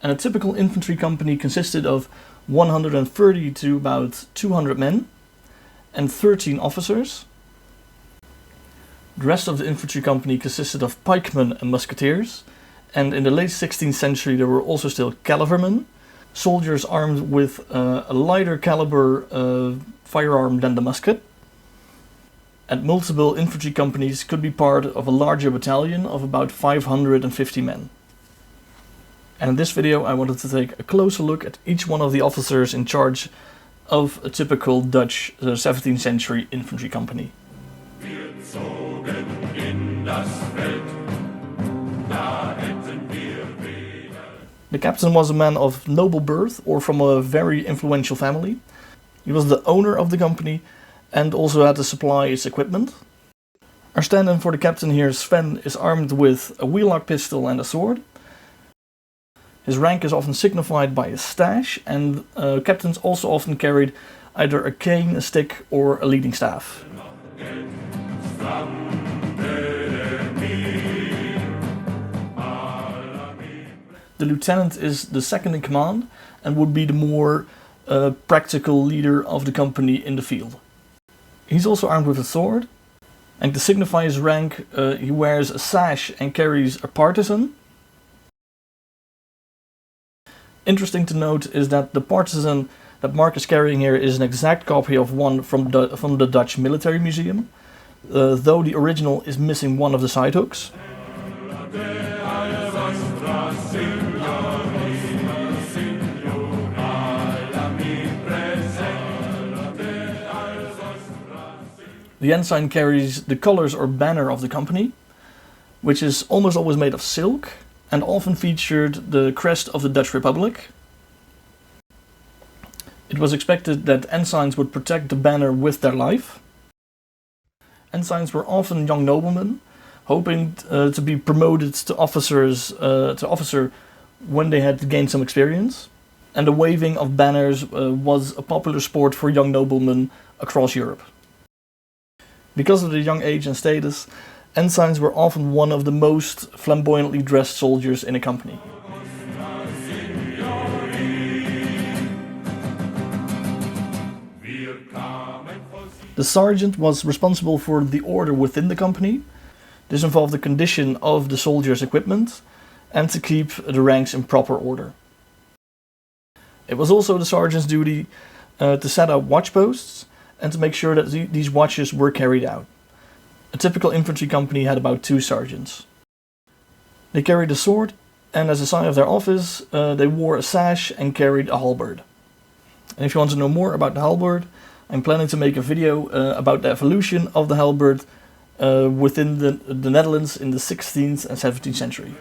And a typical infantry company consisted of 130 to about 200 men and 13 officers. The rest of the infantry company consisted of pikemen and musketeers, and in the late 16th century there were also still calivermen, soldiers armed with a lighter caliber firearm than the musket. And multiple infantry companies could be part of a larger battalion of about 550 men. And in this video I wanted to take a closer look at each one of the officers in charge of a typical Dutch 17th century infantry company. The captain was a man of noble birth or from a very influential family. He was the owner of the company and also had to supply its equipment. Our stand-in for the captain here, Sven, is armed with a wheellock pistol and a sword. His rank is often signified by a stash, and captains also often carried either a cane, a stick, or a leading staff. The lieutenant is the second in command and would be the more practical leader of the company in the field. He's also armed with a sword, and to signify his rank he wears a sash and carries a partisan. Interesting to note is that the partisan that Mark is carrying here is an exact copy of one from the Dutch Military Museum, though the original is missing one of the side hooks. The ensign carries the colors or banner of the company, which is almost always made of silk and often featured the crest of the Dutch Republic. It was expected that ensigns would protect the banner with their life. Ensigns were often young noblemen, hoping to be promoted to officer when they had gained some experience. And the waving of banners was a popular sport for young noblemen across Europe. Because of their young age and status, ensigns were often one of the most flamboyantly dressed soldiers in a company. The sergeant was responsible for the order within the company. This involved the condition of the soldiers' equipment and to keep the ranks in proper order. It was also the sergeant's duty to set up watch posts and to make sure that these watches were carried out. A typical infantry company had about 2 sergeants. They carried a sword, and as a sign of their office, they wore a sash and carried a halberd. And if you want to know more about the halberd, I'm planning to make a video about the evolution of the halberd within the Netherlands in the 16th and 17th century.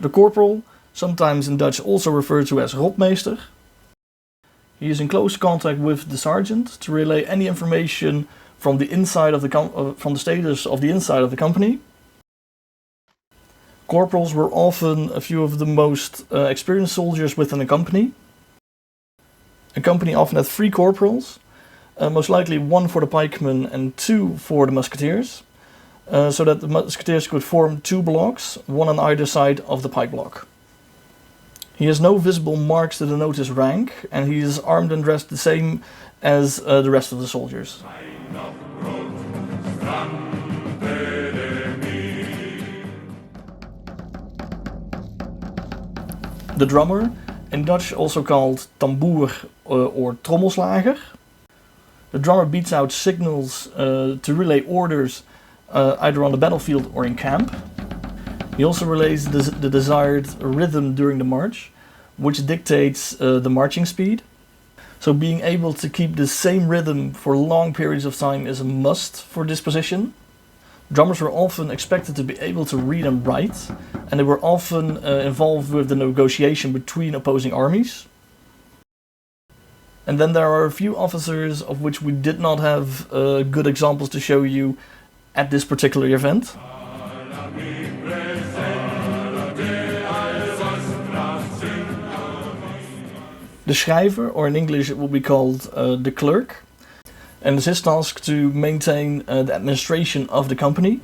The corporal, sometimes in Dutch also referred to as rotmeester. He is in close contact with the sergeant to relay any information from the inside of from the status of the inside of the company. Corporals were often a few of the most experienced soldiers within a company. A company often had 3 corporals, most likely 1 for the pikemen and 2 for the musketeers, so that the musketeers could form 2 blocks, 1 on either side of the pike block. He has no visible marks to denote his rank, and he is armed and dressed the same as the rest of the soldiers. The drummer, in Dutch also called tamboer or trommelslager. The drummer beats out signals to relay orders either on the battlefield or in camp. He also relays the desired rhythm during the march, which dictates the marching speed. So being able to keep the same rhythm for long periods of time is a must for this position. Drummers were often expected to be able to read and write, and they were often involved with the negotiation between opposing armies. And then there are a few officers of which we did not have good examples to show you at this particular event. The schrijver, or in English it will be called the clerk, and it's his task to maintain the administration of the company.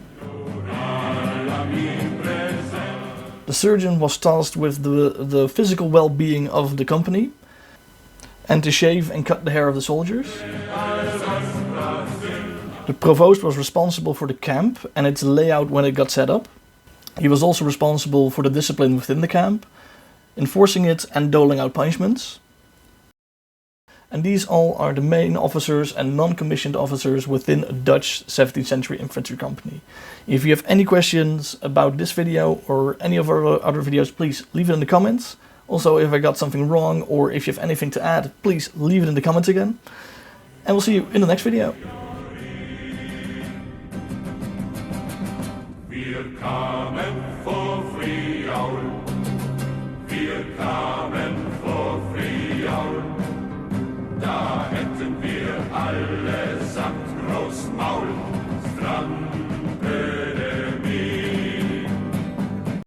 The surgeon was tasked with the physical well-being of the company and to shave and cut the hair of the soldiers. The provost was responsible for the camp and its layout when it got set up. He was also responsible for the discipline within the camp, enforcing it and doling out punishments. And these all are the main officers and non-commissioned officers within a Dutch 17th century infantry company. If you have any questions about this video or any of our other videos, please leave it in the comments. Also, if I got something wrong or if you have anything to add, please leave it in the comments again. And we'll see you in the next video. Wir kamen vor Friaul. Wir kamen vor Friaul. Da hätten wir allesamt groß Maul.